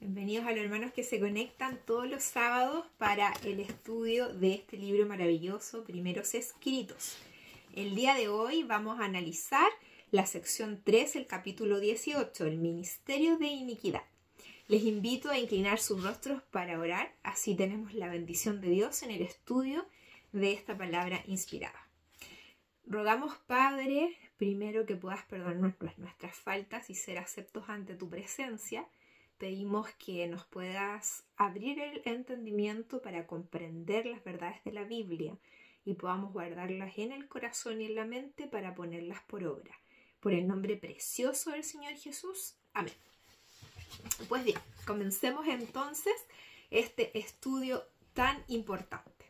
Bienvenidos a los hermanos que se conectan todos los sábados para el estudio de este libro maravilloso, Primeros Escritos. El día de hoy vamos a analizar la sección 3, el capítulo 18, el ministerio de iniquidad. Les invito a inclinar sus rostros para orar, así tenemos la bendición de Dios en el estudio de esta palabra inspirada. Rogamos, Padre, primero que puedas perdonar nuestras faltas y ser aceptos ante tu presencia. Pedimos que nos puedas abrir el entendimiento para comprender las verdades de la Biblia y podamos guardarlas en el corazón y en la mente para ponerlas por obra. Por el nombre precioso del Señor Jesús. Amén. Pues bien, comencemos entonces este estudio tan importante.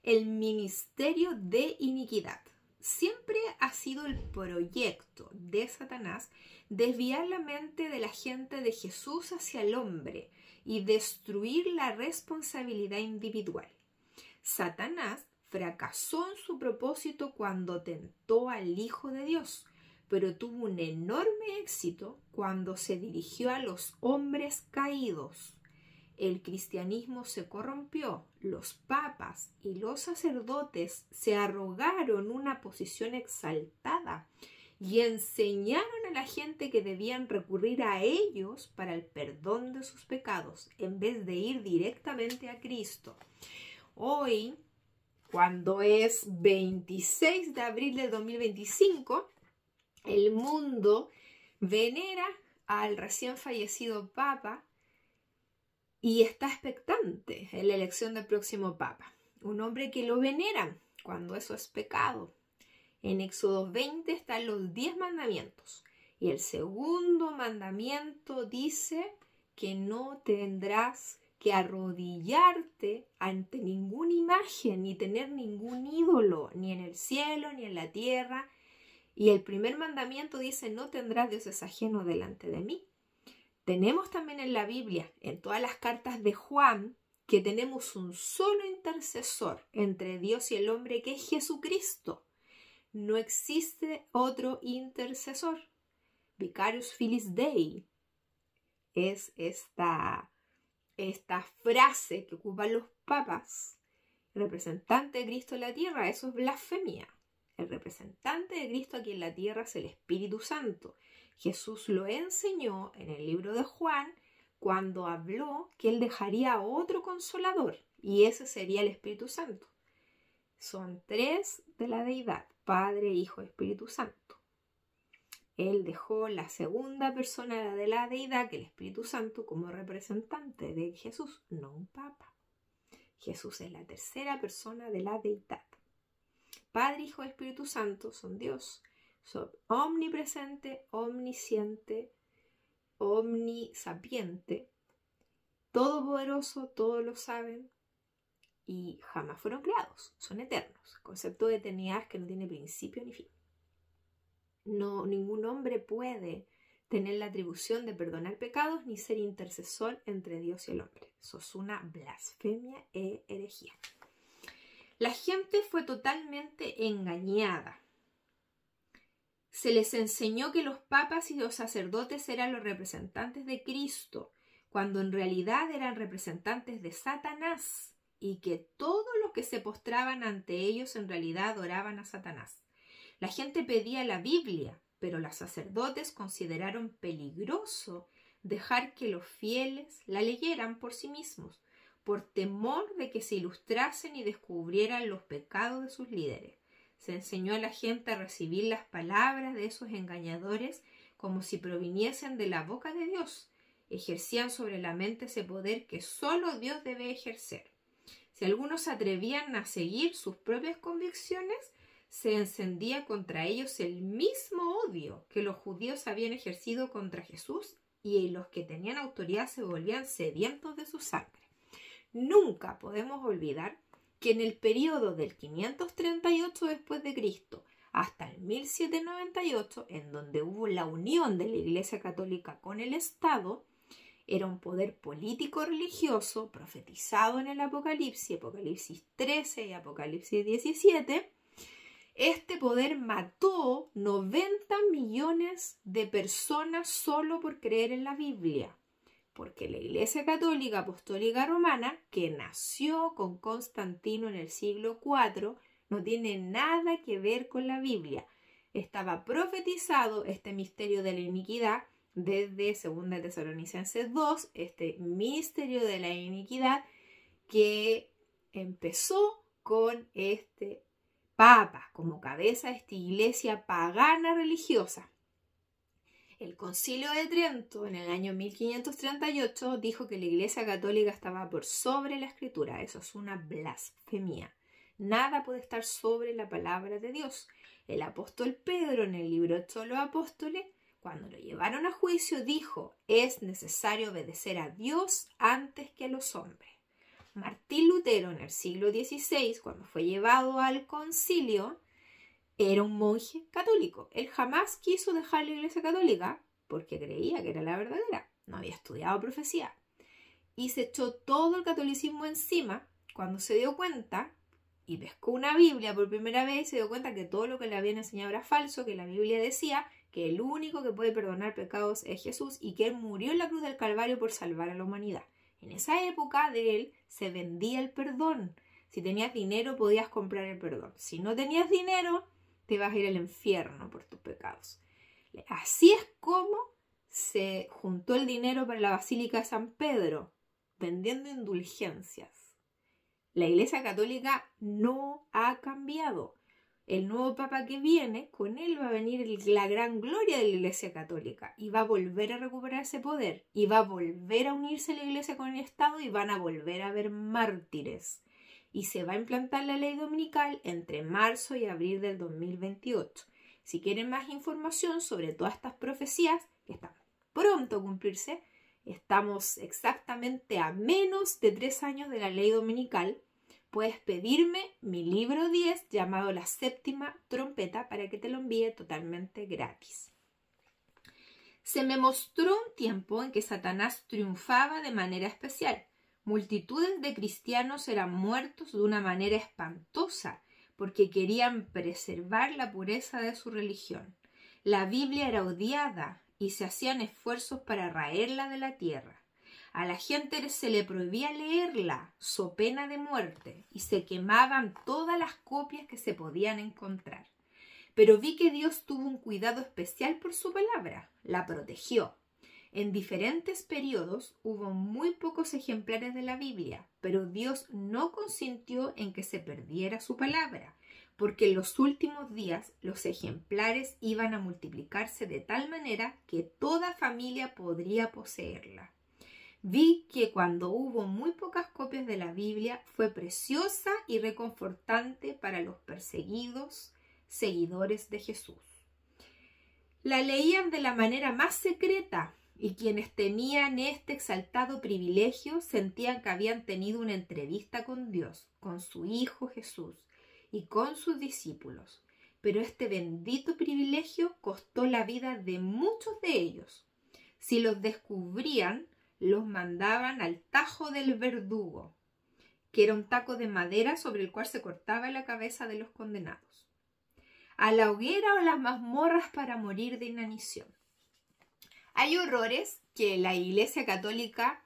El ministerio de iniquidad. Siempre ha sido el proyecto de Satanás desviar la mente de la gente de Jesús hacia el hombre y destruir la responsabilidad individual. Satanás fracasó en su propósito cuando tentó al Hijo de Dios, pero tuvo un enorme éxito cuando se dirigió a los hombres caídos. El cristianismo se corrompió, los papas y los sacerdotes se arrogaron una posición exaltada y enseñaron a la gente que debían recurrir a ellos para el perdón de sus pecados, en vez de ir directamente a Cristo. Hoy, cuando es 26 de abril de 2025, el mundo venera al recién fallecido Papa y está expectante en la elección del próximo Papa. Un hombre que lo veneran cuando eso es pecado. En Éxodo 20 están los 10 mandamientos. Y el segundo mandamiento dice que no tendrás que arrodillarte ante ninguna imagen, ni tener ningún ídolo, ni en el cielo, ni en la tierra. Y el primer mandamiento dice, no tendrás dioses ajenos delante de mí. Tenemos también en la Biblia, en todas las cartas de Juan, que tenemos un solo intercesor entre Dios y el hombre, que es Jesucristo. No existe otro intercesor. Vicarius Filii Dei es esta frase que ocupan los papas. El representante de Cristo en la tierra, eso es blasfemia. El representante de Cristo aquí en la tierra es el Espíritu Santo. Jesús lo enseñó en el libro de Juan cuando habló que él dejaría a otro consolador y ese sería el Espíritu Santo. Son tres de la deidad, Padre, Hijo y Espíritu Santo. Él dejó la segunda persona de la deidad, que el Espíritu Santo, como representante de Jesús, no un papa. Jesús es la tercera persona de la deidad. Padre, Hijo y Espíritu Santo son Dios. Son omnipresente, omnisciente, omnisapiente, todopoderoso, todos lo saben y jamás fueron creados, son eternos. El concepto de eternidad es que no tiene principio ni fin. Ningún hombre puede tener la atribución de perdonar pecados ni ser intercesor entre Dios y el hombre. Eso es una blasfemia e herejía. La gente fue totalmente engañada. Se les enseñó que los papas y los sacerdotes eran los representantes de Cristo, cuando en realidad eran representantes de Satanás, y que todos los que se postraban ante ellos en realidad adoraban a Satanás. La gente pedía la Biblia, pero los sacerdotes consideraron peligroso dejar que los fieles la leyeran por sí mismos, por temor de que se ilustrasen y descubrieran los pecados de sus líderes. Se enseñó a la gente a recibir las palabras de esos engañadores como si proviniesen de la boca de Dios. Ejercían sobre la mente ese poder que solo Dios debe ejercer. Si algunos se atrevían a seguir sus propias convicciones, se encendía contra ellos el mismo odio que los judíos habían ejercido contra Jesús, y los que tenían autoridad se volvían sedientos de su sangre. Nunca podemos olvidar que en el periodo del 538 después de Cristo hasta el 1798, en donde hubo la unión de la Iglesia Católica con el Estado, era un poder político-religioso profetizado en el Apocalipsis 13 y Apocalipsis 17. Este poder mató 90 millones de personas solo por creer en la Biblia. porque la Iglesia Católica Apostólica Romana, que nació con Constantino en el siglo IV, no tiene nada que ver con la Biblia. Estaba profetizado este misterio de la iniquidad desde 2 Tesalonicenses 2, este misterio de la iniquidad que empezó con este Papa como cabeza de esta iglesia pagana religiosa. El Concilio de Trento en el año 1538 dijo que la Iglesia Católica estaba por sobre la Escritura. Eso es una blasfemia. Nada puede estar sobre la palabra de Dios. El apóstol Pedro en el libro Hechos de los Apóstoles, cuando lo llevaron a juicio, dijo: es necesario obedecer a Dios antes que a los hombres. Martín Lutero en el siglo XVI, cuando fue llevado al concilio, era un monje católico. Él jamás quiso dejar la Iglesia Católica porque creía que era la verdadera. No había estudiado profecía. Y se echó todo el catolicismo encima cuando se dio cuenta y pescó una Biblia por primera vez y se dio cuenta que todo lo que le habían enseñado era falso, que la Biblia decía que el único que puede perdonar pecados es Jesús y que Él murió en la cruz del Calvario por salvar a la humanidad. En esa época de él se vendía el perdón. Si tenías dinero podías comprar el perdón. Si no tenías dinero te vas a ir al infierno por tus pecados. Así es como se juntó el dinero para la Basílica de San Pedro, vendiendo indulgencias. La Iglesia Católica no ha cambiado. El nuevo Papa que viene, con él va a venir la gran gloria de la Iglesia Católica y va a volver a recuperar ese poder y va a volver a unirse la Iglesia con el Estado y van a volver a haber mártires. Y se va a implantar la ley dominical entre marzo y abril del 2028. Si quieren más información sobre todas estas profecías que están pronto a cumplirse, estamos exactamente a menos de 3 años de la ley dominical. Puedes pedirme mi libro 10 llamado La Séptima Trompeta para que te lo envíe totalmente gratis. Se me mostró un tiempo en que Satanás triunfaba de manera especial. Multitudes de cristianos eran muertos de una manera espantosa porque querían preservar la pureza de su religión. La Biblia era odiada y se hacían esfuerzos para raerla de la tierra. A la gente se le prohibía leerla, so pena de muerte, y se quemaban todas las copias que se podían encontrar. Pero vi que Dios tuvo un cuidado especial por su palabra, la protegió. En diferentes periodos hubo muy pocos ejemplares de la Biblia, pero Dios no consintió en que se perdiera su palabra, porque en los últimos días los ejemplares iban a multiplicarse de tal manera que toda familia podría poseerla. Vi que cuando hubo muy pocas copias de la Biblia fue preciosa y reconfortante para los perseguidos seguidores de Jesús. La leían de la manera más secreta y quienes tenían este exaltado privilegio sentían que habían tenido una entrevista con Dios, con su Hijo Jesús y con sus discípulos. Pero este bendito privilegio costó la vida de muchos de ellos. Si los descubrían, los mandaban al tajo del verdugo, que era un taco de madera sobre el cual se cortaba la cabeza de los condenados, a la hoguera o las mazmorras para morir de inanición. Hay horrores que la Iglesia Católica,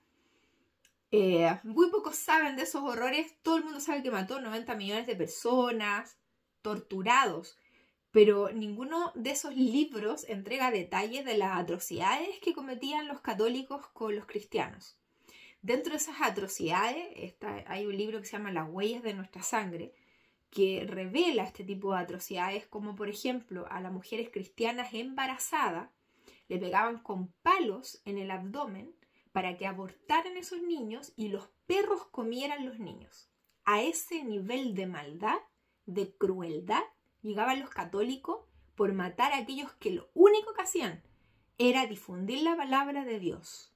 muy pocos saben de esos horrores. Todo el mundo sabe que mató 90 millones de personas, torturados, pero ninguno de esos libros entrega detalles de las atrocidades que cometían los católicos con los cristianos. Dentro de esas atrocidades hay un libro que se llama Las huellas de nuestra sangre, que revela este tipo de atrocidades, como por ejemplo a las mujeres cristianas embarazadas le pegaban con palos en el abdomen para que abortaran esos niños y los perros comieran los niños. A ese nivel de maldad, de crueldad, llegaban los católicos por matar a aquellos que lo único que hacían era difundir la palabra de Dios.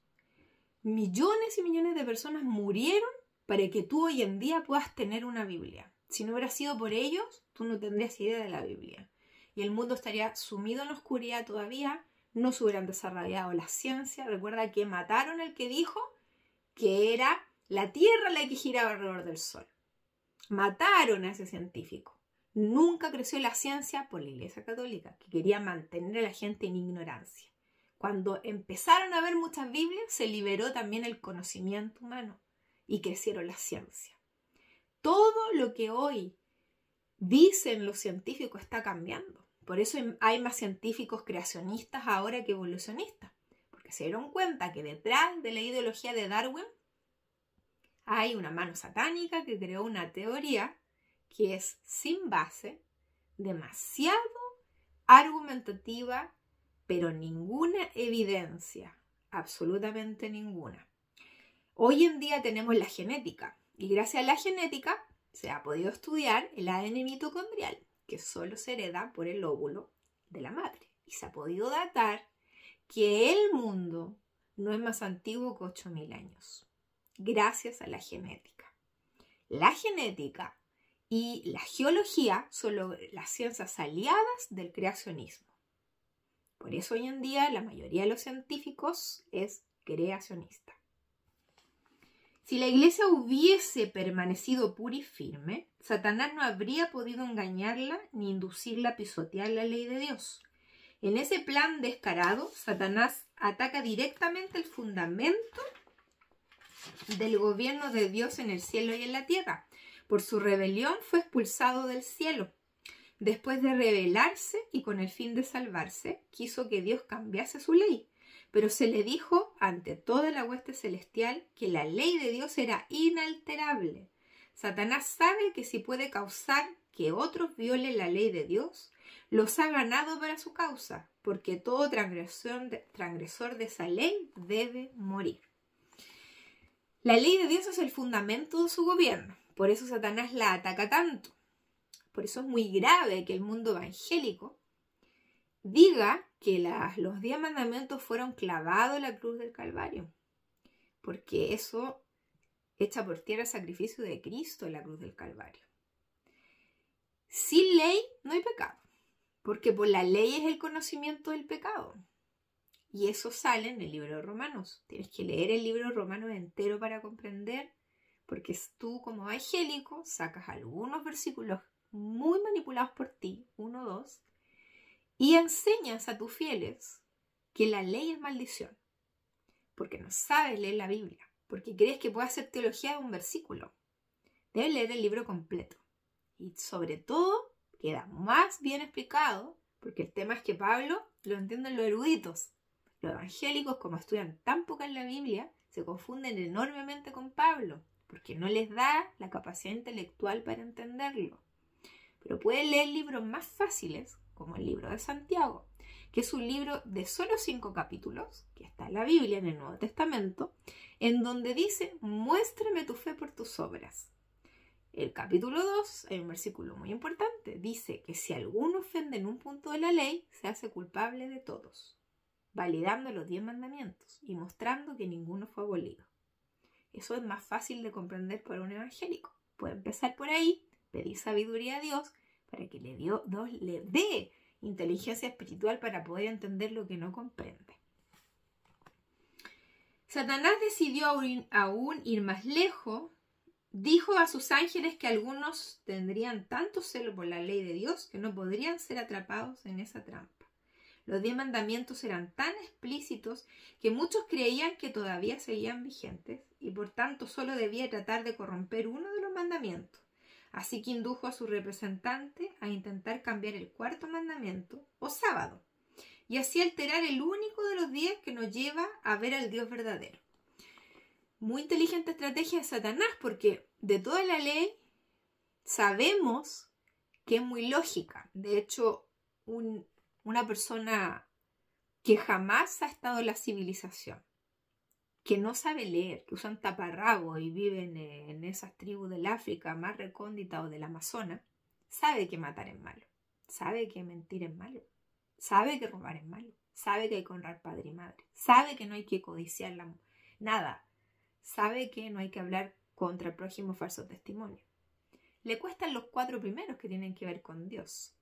Millones y millones de personas murieron para que tú hoy en día puedas tener una Biblia. Si no hubiera sido por ellos, tú no tendrías idea de la Biblia. Y el mundo estaría sumido en la oscuridad todavía, no se hubieran desarrollado la ciencia. Recuerda que mataron al que dijo que era la Tierra la que giraba alrededor del Sol. Mataron a ese científico. Nunca creció la ciencia por la Iglesia Católica, que quería mantener a la gente en ignorancia. cuando empezaron a haber muchas Biblias, se liberó también el conocimiento humano y crecieron las ciencias. Todo lo que hoy dicen los científicos está cambiando. Por eso hay más científicos creacionistas ahora que evolucionistas. Porque se dieron cuenta que detrás de la ideología de Darwin hay una mano satánica que creó una teoría que es sin base, demasiado argumentativa, pero ninguna evidencia, absolutamente ninguna. Hoy en día tenemos la genética y gracias a la genética se ha podido estudiar el ADN mitocondrial, que solo se hereda por el óvulo de la madre. Y se ha podido datar que el mundo no es más antiguo que 8.000 años, gracias a la genética. La genética y la geología son las ciencias aliadas del creacionismo. Por eso hoy en día la mayoría de los científicos es creacionista. Si la iglesia hubiese permanecido pura y firme, Satanás no habría podido engañarla ni inducirla a pisotear la ley de Dios. En ese plan descarado, Satanás ataca directamente el fundamento del gobierno de Dios en el cielo y en la tierra. Por su rebelión fue expulsado del cielo. Después de rebelarse y con el fin de salvarse, quiso que Dios cambiase su ley. Pero se le dijo ante toda la hueste celestial que la ley de Dios era inalterable. Satanás sabe que si puede causar que otros violen la ley de Dios, los ha ganado para su causa, porque todo transgresor de esa ley debe morir. La ley de Dios es el fundamento de su gobierno, por eso Satanás la ataca tanto. Por eso es muy grave que el mundo evangélico diga que los 10 mandamientos fueron clavados en la cruz del Calvario, porque eso echa por tierra el sacrificio de Cristo en la cruz del Calvario. Sin ley no hay pecado, porque por la ley es el conocimiento del pecado. Y eso sale en el libro de Romanos. Tienes que leer el libro de Romanos entero para comprender, porque tú como evangélico sacas algunos versículos muy manipulados por ti, 1 o 2, y enseñas a tus fieles que la ley es maldición, porque no sabes leer la Biblia, porque crees que puedes hacer teología de un versículo. Debes leer el libro completo. Y sobre todo, queda más bien explicado, porque el tema es que Pablo lo entienden los eruditos. Los evangélicos, como estudian tan poco en la Biblia, se confunden enormemente con Pablo, porque no les da la capacidad intelectual para entenderlo. Pero pueden leer libros más fáciles, como el libro de Santiago, que es un libro de solo 5 capítulos, que está en la Biblia, en el Nuevo Testamento, en donde dice, muéstrame tu fe por tus obras. El capítulo 2, hay un versículo muy importante, dice que si alguno ofende en un punto de la ley, se hace culpable de todos, validando los 10 mandamientos y mostrando que ninguno fue abolido. Eso es más fácil de comprender para un evangélico. Puede empezar por ahí, pedir sabiduría a Dios para que Dios le dé inteligencia espiritual para poder entender lo que no comprende. Satanás decidió aún ir más lejos. Dijo a sus ángeles que algunos tendrían tanto celo por la ley de Dios que no podrían ser atrapados en esa trampa. Los 10 mandamientos eran tan explícitos que muchos creían que todavía seguían vigentes y por tanto solo debía tratar de corromper uno de los mandamientos. Así que indujo a su representante a intentar cambiar el 4.º mandamiento, o sábado, y así alterar el único de los 10 que nos lleva a ver al Dios verdadero. Muy inteligente estrategia de Satanás, porque de toda la ley sabemos que es muy lógica. De hecho, una persona que jamás ha estado en la civilización, que no sabe leer, que usan taparrabos y viven en esas tribus del África más recóndita o del Amazonas, sabe que matar es malo, sabe que mentir es malo, sabe que robar es malo, sabe que hay que honrar padre y madre, sabe que no hay que codiciar nada, sabe que no hay que hablar contra el prójimo falso testimonio. Le cuestan los 4 primeros que tienen que ver con Dios.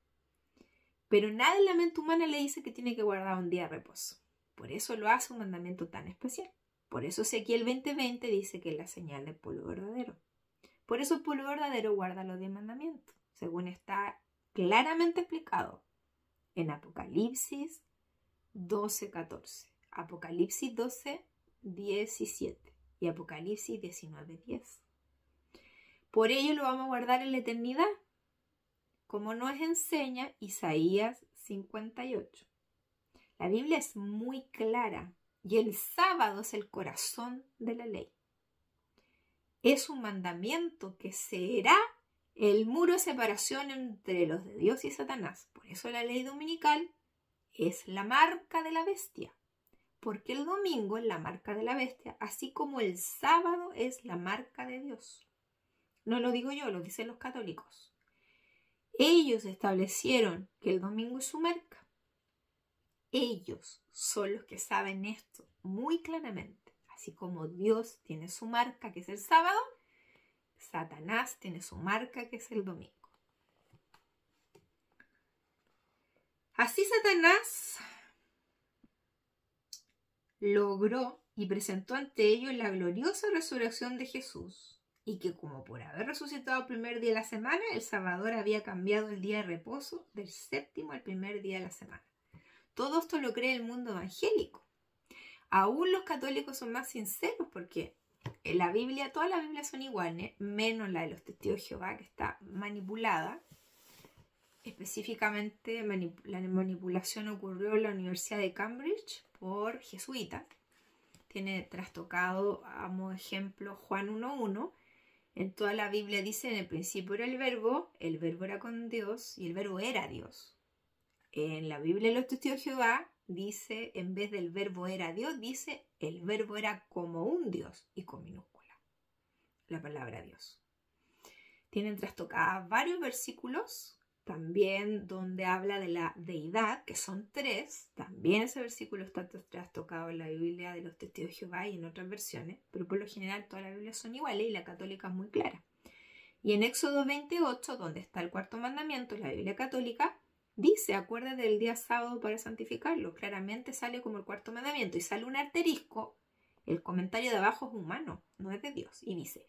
Pero nada en la mente humana le dice que tiene que guardar un día de reposo. Por eso lo hace un mandamiento tan especial. Por eso Ezequiel 20:20 dice que es la señal del pueblo verdadero. Por eso el pueblo verdadero guarda los 10 mandamientos, según está claramente explicado en Apocalipsis 12:14. Apocalipsis 12:17 y Apocalipsis 19:10. Por ello lo vamos a guardar en la eternidad, como nos enseña Isaías 58. La Biblia es muy clara y el sábado es el corazón de la ley. Es un mandamiento que será el muro de separación entre los de Dios y Satanás. Por eso la ley dominical es la marca de la bestia, porque el domingo es la marca de la bestia, así como el sábado es la marca de Dios. No lo digo yo, lo dicen los católicos. Ellos establecieron que el domingo es su marca. Ellos son los que saben esto muy claramente. Así como Dios tiene su marca, que es el sábado, Satanás tiene su marca, que es el domingo. Así Satanás logró y presentó ante ellos la gloriosa resurrección de Jesús, y que como por haber resucitado el primer día de la semana, el Salvador había cambiado el día de reposo del séptimo al primer día de la semana. Todo esto lo cree el mundo evangélico. Aún los católicos son más sinceros porque en la Biblia, todas las Biblias son iguales, menos la de los testigos de Jehová, que está manipulada. Específicamente, la manipulación ocurrió en la Universidad de Cambridge por jesuitas. Tiene trastocado, como ejemplo, Juan 1:1. En toda la Biblia dice, en el principio era el verbo era con Dios y el verbo era Dios. En la Biblia de los testigos de Jehová dice, en vez del verbo era Dios, dice el verbo era como un Dios y con minúscula la palabra Dios. Tienen trastocadas varios versículos también donde habla de la deidad, que son 3. También ese versículo está trastocado en la Biblia de los testigos de Jehová y en otras versiones, pero por lo general todas las Biblias son iguales y la católica es muy clara. Y en Éxodo 28, donde está el cuarto mandamiento, la Biblia católica dice, acuérdate del día sábado para santificarlo. Claramente sale como el cuarto mandamiento y sale un asterisco. El comentario de abajo es humano, no es de Dios. Y dice,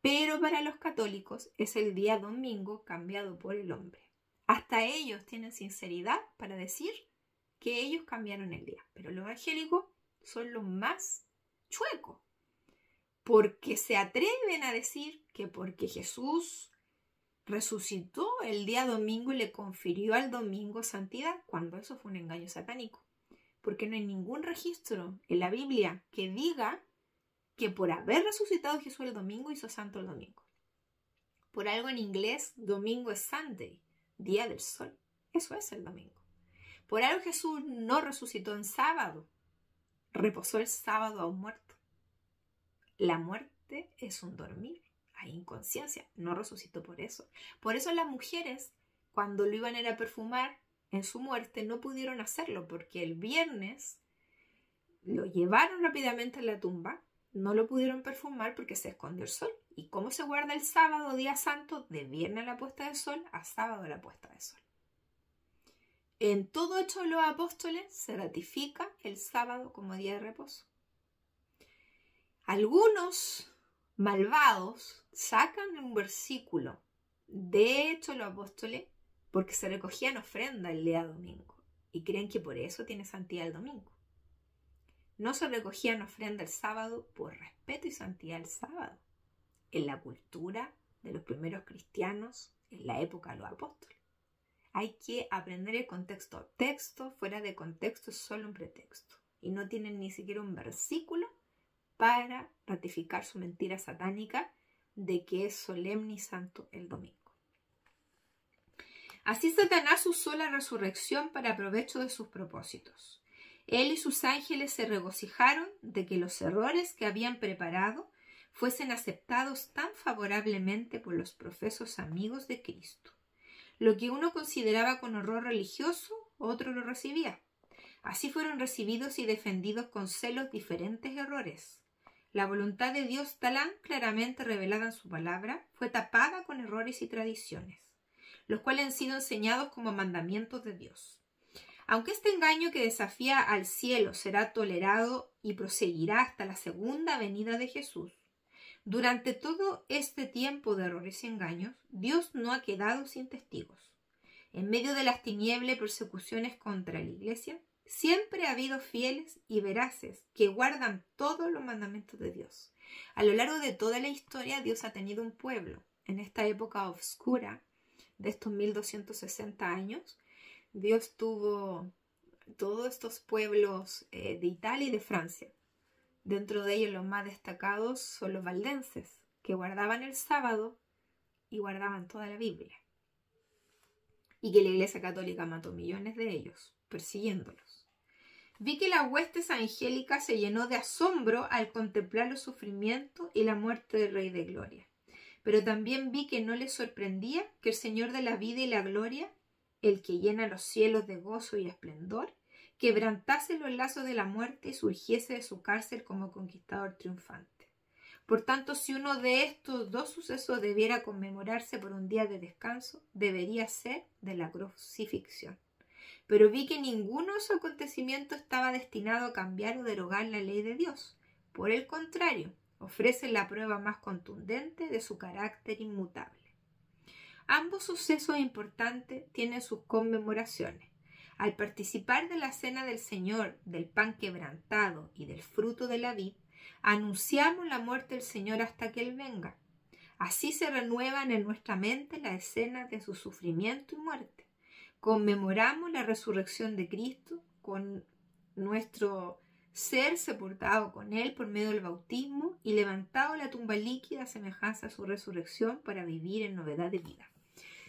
pero para los católicos es el día domingo cambiado por el hombre. Hasta ellos tienen sinceridad para decir que ellos cambiaron el día. Pero los evangélicos son los más chuecos, porque se atreven a decir que porque Jesús resucitó el día domingo y le confirió al domingo santidad, cuando eso fue un engaño satánico. Porque no hay ningún registro en la Biblia que diga que por haber resucitado Jesús el domingo hizo santo el domingo. Por algo en inglés, domingo es Sunday, día del sol. Eso es el domingo. Por algo Jesús no resucitó en sábado, reposó el sábado a un muerto. La muerte es un dormir. Hay inconsciencia, no resucitó por eso. Por eso las mujeres, cuando lo iban a ir a perfumar en su muerte, no pudieron hacerlo, porque el viernes lo llevaron rápidamente a la tumba, no lo pudieron perfumar porque se escondió el sol. ¿Y cómo se guarda el sábado, día santo, de viernes a la puesta del sol a sábado a la puesta del sol? En todo Hechos de los Apóstoles se ratifica el sábado como día de reposo. Algunos malvados sacan un versículo de Hechos de los Apóstoles porque se recogían ofrenda el día domingo y creen que por eso tiene santidad el domingo. No se recogían ofrenda el sábado por respeto y santidad el sábado. En la cultura de los primeros cristianos, en la época de los apóstoles. Hay que aprender el contexto. Texto fuera de contexto es solo un pretexto. Y no tienen ni siquiera un versículo para ratificar su mentira satánica de que es solemne y santo el domingo. Así Satanás usó la resurrección para provecho de sus propósitos. Él y sus ángeles se regocijaron de que los errores que habían preparado fuesen aceptados tan favorablemente por los profesos amigos de Cristo. Lo que uno consideraba con horror religioso, otro lo recibía. Así fueron recibidos y defendidos con celos diferentes errores. La voluntad de Dios, tan claramente revelada en su palabra, fue tapada con errores y tradiciones, los cuales han sido enseñados como mandamientos de Dios. Aunque este engaño que desafía al cielo será tolerado y proseguirá hasta la segunda venida de Jesús, durante todo este tiempo de errores y engaños, Dios no ha quedado sin testigos. En medio de las tinieblas y persecuciones contra la Iglesia, Siempre ha habido fieles y veraces que guardan todos los mandamientos de Dios. A lo largo de toda la historia, Dios ha tenido un pueblo. En esta época oscura de estos 1260 años, Dios tuvo todos estos pueblos de Italia y de Francia. Dentro de ellos los más destacados son los valdenses, que guardaban el sábado y guardaban toda la Biblia. Y que la Iglesia Católica mató millones de ellos, persiguiéndolos. Vi que la huestes angélica se llenó de asombro al contemplar los sufrimientos y la muerte del Rey de Gloria. Pero también vi que no les sorprendía que el Señor de la vida y la gloria, el que llena los cielos de gozo y esplendor, quebrantase los lazos de la muerte y surgiese de su cárcel como conquistador triunfante. Por tanto, si uno de estos dos sucesos debiera conmemorarse por un día de descanso, debería ser de la crucifixión. Pero vi que ninguno de esos acontecimientos estaba destinado a cambiar o derogar la ley de Dios. Por el contrario, ofrecen la prueba más contundente de su carácter inmutable. Ambos sucesos importantes tienen sus conmemoraciones. Al participar de la cena del Señor, del pan quebrantado y del fruto de la vid, anunciamos la muerte del Señor hasta que Él venga. Así se renuevan en nuestra mente las escenas de su sufrimiento y muerte. Conmemoramos la resurrección de Cristo con nuestro ser sepultado con Él por medio del bautismo y levantado la tumba líquida a semejanza a su resurrección para vivir en novedad de vida.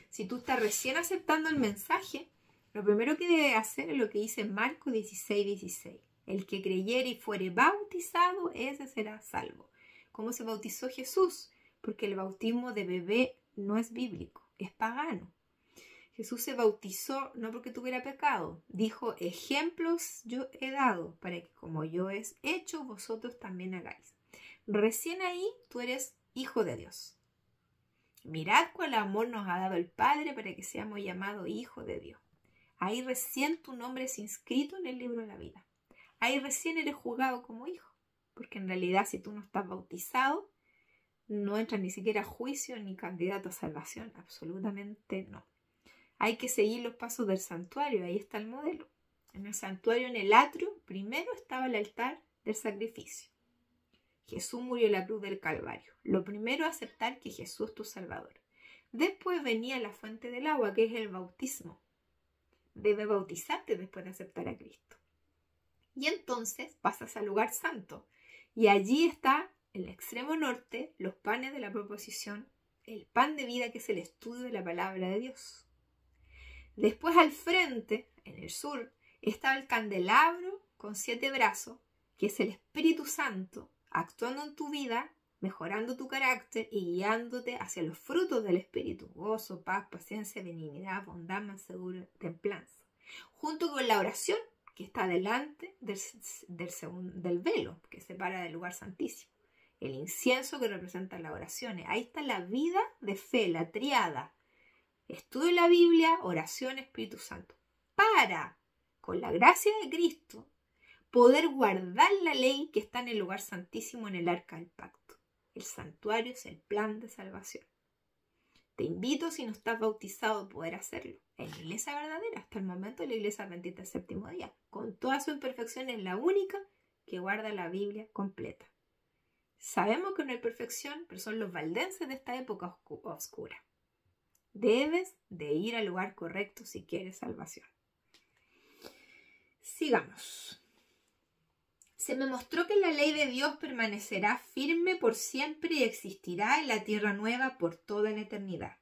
Si tú estás recién aceptando el mensaje, lo primero que debes hacer es lo que dice Marcos 16:16. El que creyere y fuere bautizado, ese será salvo. ¿Cómo se bautizó Jesús? Porque el bautismo de bebé no es bíblico, es pagano. Jesús se bautizó no porque tuviera pecado. Dijo, ejemplos yo he dado para que como yo he hecho, vosotros también hagáis. Recién ahí tú eres hijo de Dios. Mirad cuál amor nos ha dado el Padre para que seamos llamados hijos de Dios. Ahí recién tu nombre es inscrito en el libro de la vida. Ahí recién eres juzgado como hijo. Porque en realidad si tú no estás bautizado, no entras ni siquiera a juicio ni candidato a salvación. Absolutamente no. Hay que seguir los pasos del santuario, ahí está el modelo. En el santuario, en el atrio, primero estaba el altar del sacrificio. Jesús murió en la cruz del Calvario. Lo primero es aceptar que Jesús es tu Salvador. Después venía la fuente del agua, que es el bautismo. Debes bautizarte después de aceptar a Cristo. Y entonces pasas al lugar santo. Y allí está, en el extremo norte, los panes de la proposición, el pan de vida, que es el estudio de la palabra de Dios. Después al frente, en el sur, estaba el candelabro con 7 brazos, que es el Espíritu Santo, actuando en tu vida, mejorando tu carácter y guiándote hacia los frutos del Espíritu: gozo, paz, paciencia, benignidad, bondad, mansedumbre, templanza. Junto con la oración, que está delante del velo, que separa del lugar santísimo. El incienso, que representa las oraciones. Ahí está la vida de fe, la triada. Estudio la Biblia, oración, Espíritu Santo. Para, con la gracia de Cristo, poder guardar la ley que está en el lugar santísimo, en el arca del pacto. El santuario es el plan de salvación. Te invito, si no estás bautizado, a poder hacerlo. En la iglesia verdadera, hasta el momento la iglesia adventista del séptimo día, con toda su imperfección, es la única que guarda la Biblia completa. Sabemos que no hay perfección, pero son los valdenses de esta época oscura. Debes de ir al lugar correcto si quieres salvación. Sigamos. Se me mostró que la ley de Dios permanecerá firme por siempre y existirá en la tierra nueva por toda la eternidad.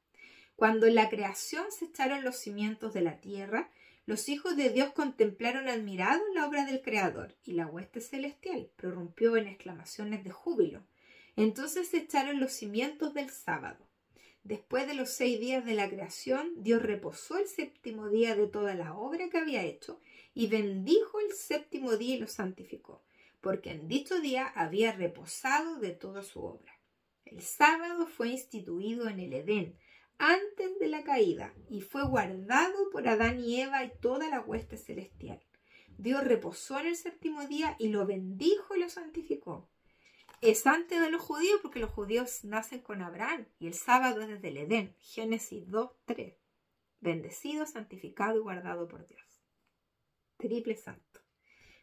Cuando en la creación se echaron los cimientos de la tierra, los hijos de Dios contemplaron admirados la obra del Creador, y la hueste celestial prorrumpió en exclamaciones de júbilo. Entonces se echaron los cimientos del sábado. Después de los 6 días de la creación, Dios reposó el séptimo día de toda la obra que había hecho y bendijo el séptimo día y lo santificó, porque en dicho día había reposado de toda su obra. El sábado fue instituido en el Edén antes de la caída y fue guardado por Adán y Eva y toda la hueste celestial. Dios reposó en el séptimo día y lo bendijo y lo santificó. Es antes de los judíos porque los judíos nacen con Abraham y el sábado es desde el Edén. Génesis 2:3. Bendecido, santificado y guardado por Dios. triple santo.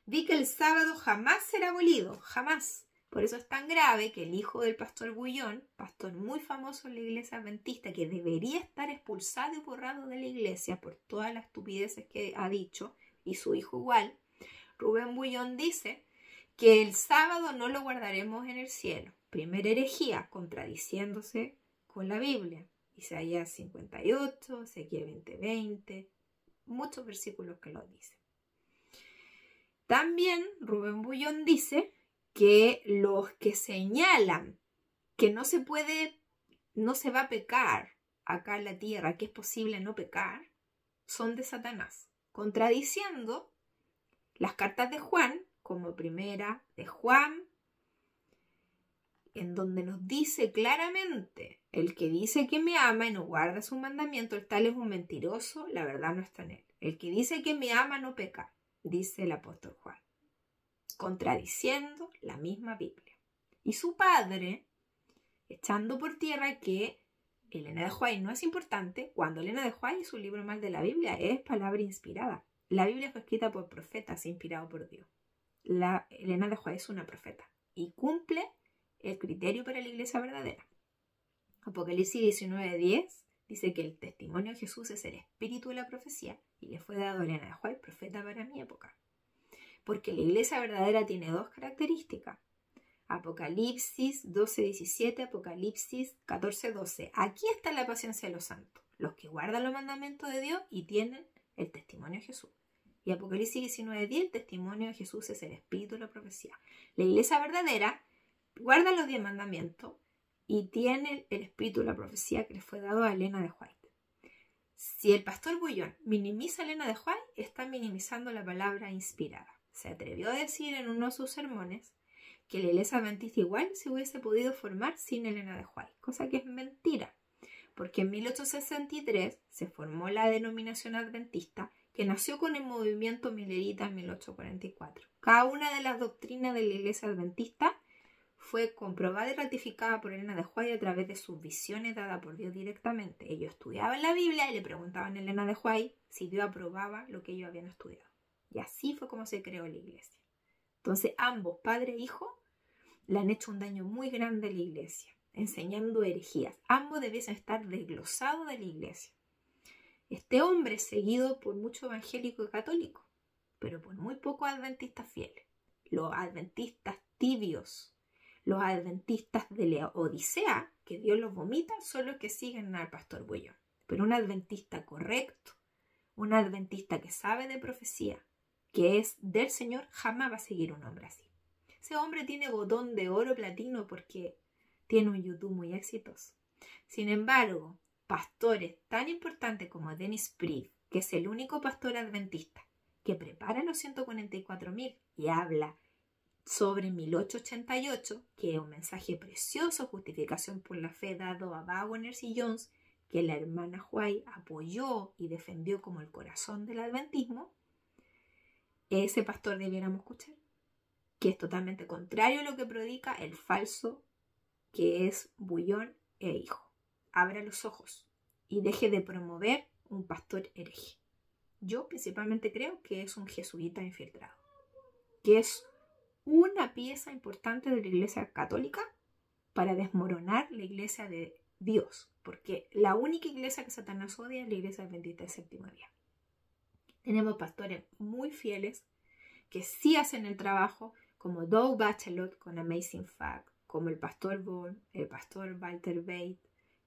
Vi que el sábado jamás será abolido, jamás. Por eso es tan grave que el hijo del pastor Bullón, pastor muy famoso en la iglesia adventista, que debería estar expulsado y borrado de la iglesia por todas las estupideces que ha dicho, y su hijo igual, Rubén Bullón dice que el sábado no lo guardaremos en el cielo. Primera herejía, contradiciéndose con la Biblia. Isaías 58, Ezequiel 20:20, muchos versículos que lo dicen. También Rubén Bullón dice que los que señalan que no se va a pecar acá en la tierra, que es posible no pecar, son de Satanás, contradiciendo las cartas de Juan, como primera de Juan, en donde nos dice claramente: el que dice que me ama y no guarda su mandamiento, el tal es un mentiroso, la verdad no está en él. El que dice que me ama no peca, dice el apóstol Juan, contradiciendo la misma Biblia. Y su padre, echando por tierra que Elena de White no es importante, cuando Elena de White, su libro mal de la Biblia, es palabra inspirada. La Biblia fue escrita por profetas, inspirado por Dios. Elena de White es una profeta y cumple el criterio para la iglesia verdadera. Apocalipsis 19:10 dice que el testimonio de Jesús es el espíritu de la profecía y le fue dado a Elena de White, profeta para mi época. Porque la iglesia verdadera tiene dos características. Apocalipsis 12:17, Apocalipsis 14:12. Aquí está la paciencia de los santos, los que guardan los mandamientos de Dios y tienen el testimonio de Jesús. Y Apocalipsis 19:10, el testimonio de Jesús es el espíritu de la profecía. La iglesia verdadera guarda los 10 mandamientos y tiene el espíritu de la profecía que le fue dado a Elena de White. Si el pastor Bullón minimiza a Elena de White, está minimizando la palabra inspirada. Se atrevió a decir en uno de sus sermones que la iglesia adventista igual se hubiese podido formar sin Elena de White, cosa que es mentira, porque en 1863 se formó la denominación adventista, que nació con el movimiento milerita en 1844. Cada una de las doctrinas de la iglesia adventista fue comprobada y ratificada por Elena de White a través de sus visiones dadas por Dios directamente. Ellos estudiaban la Biblia y le preguntaban a Elena de White si Dios aprobaba lo que ellos habían estudiado. Y así fue como se creó la iglesia. Entonces ambos, padre e hijo, le han hecho un daño muy grande a la iglesia, enseñando herejías. Ambos debiesen estar desglosados de la iglesia. Este hombre es seguido por muchos evangélicos y católicos, pero por muy pocos adventistas fieles. Los adventistas tibios, los adventistas de la Odisea, que Dios los vomita, son los que siguen al pastor Bullón. Pero un adventista correcto, un adventista que sabe de profecía, que es del Señor, jamás va a seguir un hombre así. Ese hombre tiene botón de oro platino porque tiene un YouTube muy exitoso. Sin embargo, pastores tan importantes como Dennis Priest, que es el único pastor adventista que prepara los 144.000 y habla sobre 1888, que es un mensaje precioso, justificación por la fe dado a Bauerners y Jones, que la hermana White apoyó y defendió como el corazón del adventismo, ese pastor debiéramos escuchar, que es totalmente contrario a lo que predica el falso que es Bullón e hijo. Abra los ojos y deje de promover un pastor hereje. Yo principalmente creo que es un jesuita infiltrado, que es una pieza importante de la iglesia católica para desmoronar la iglesia de Dios, porque la única iglesia que Satanás odia es la iglesia adventista del séptimo día. Tenemos pastores muy fieles que sí hacen el trabajo, como Doug Bachelot con Amazing Fact, como el pastor Bourne, el pastor Walter Bate,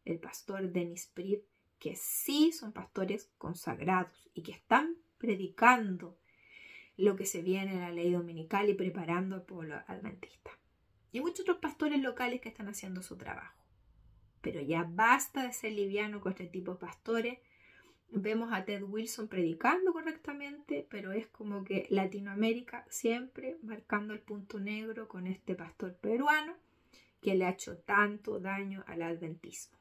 el pastor Dennis Priest, que sí son pastores consagrados y que están predicando lo que se viene en la ley dominical y preparando al pueblo adventista. Y muchos otros pastores locales que están haciendo su trabajo. Pero ya basta de ser liviano con este tipo de pastores. Vemos a Ted Wilson predicando correctamente, pero es como que Latinoamérica siempre marcando el punto negro con este pastor peruano que le ha hecho tanto daño al adventismo.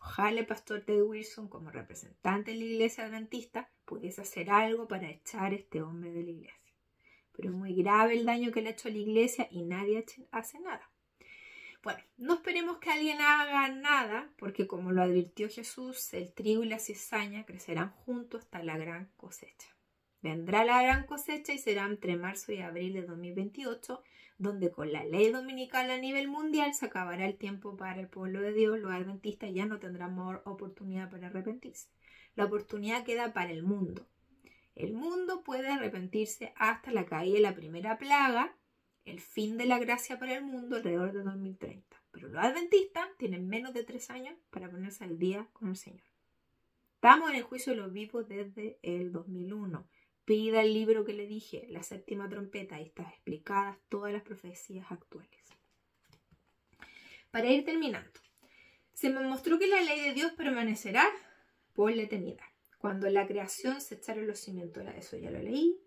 Ojalá el pastor Ted Wilson, como representante de la iglesia adventista, pudiese hacer algo para echar a este hombre de la iglesia. Pero es muy grave el daño que le ha hecho a la iglesia y nadie hace nada. Bueno, no esperemos que alguien haga nada, porque como lo advirtió Jesús, el trigo y la cizaña crecerán juntos hasta la gran cosecha. Vendrá la gran cosecha y será entre marzo y abril de 2028, donde con la ley dominical a nivel mundial se acabará el tiempo para el pueblo de Dios. Los adventistas ya no tendrán más oportunidad para arrepentirse. La oportunidad queda para el mundo. El mundo puede arrepentirse hasta la caída de la primera plaga, el fin de la gracia para el mundo alrededor de 2030. Pero los adventistas tienen menos de 3 años para ponerse al día con el Señor. Estamos en el juicio de los vivos desde el 2001. Pida el libro que le dije, La Séptima Trompeta, ahí están explicadas todas las profecías actuales. Para ir terminando, se me mostró que la ley de Dios permanecerá por la eternidad. Cuando en la creación se echaron los cimientos, eso ya lo leí.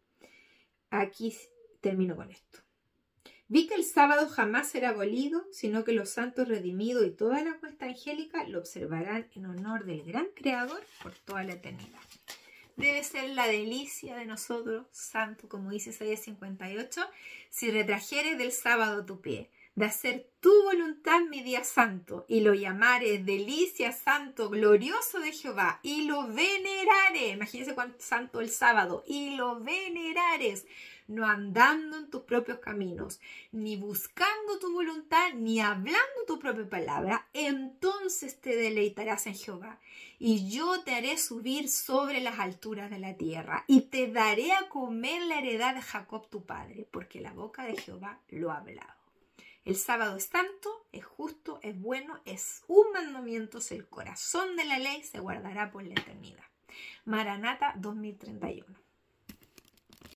Aquí termino con esto. Vi que el sábado jamás será abolido, sino que los santos redimidos y toda la cuesta angélica lo observarán en honor del gran Creador por toda la eternidad. Debe ser la delicia de nosotros, santo, como dice Isaías 58, si retrajeres del sábado tu pie, de hacer tu voluntad mi día santo, y lo llamares delicia santo, glorioso de Jehová, y lo venerares. Imagínense cuánto santo el sábado, y lo venerares, no andando en tus propios caminos, ni buscando tu voluntad, ni hablando tu propia palabra, entonces te deleitarás en Jehová, y yo te haré subir sobre las alturas de la tierra, y te daré a comer la heredad de Jacob tu padre, porque la boca de Jehová lo ha hablado. El sábado es santo, es justo, es bueno, es un mandamiento, es el corazón de la ley, se guardará por la eternidad. Maranata 2031.